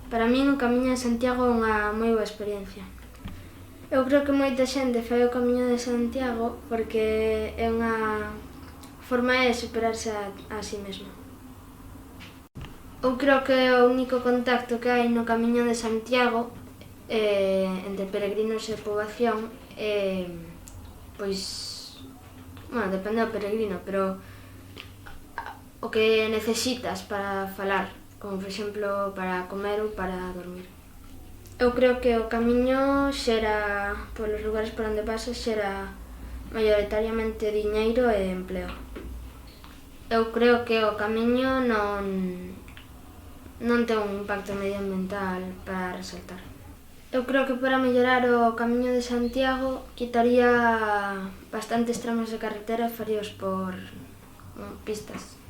Para min o Camiño de Santiago é unha moi boa experiencia. Eu creo que moita xente fai o Camiño de Santiago porque é unha forma de superarse a si mesmo. Eu creo que o único contacto que hai no Camiño de Santiago entre peregrinos e poboación é, pois, bueno, depende do peregrino, pero o que necesitas para falar, como por exemplo para comer ou para dormir. Eu creo que o Camiño xera, polos lugares por onde pasa, xera maioritariamente diñeiro e empleo. Eu creo que o Camiño non ten un impacto medioambiental para resaltar. Eu creo que para mellorar o Camiño de Santiago quitaría bastantes tramos de carretera e faríos por pistas.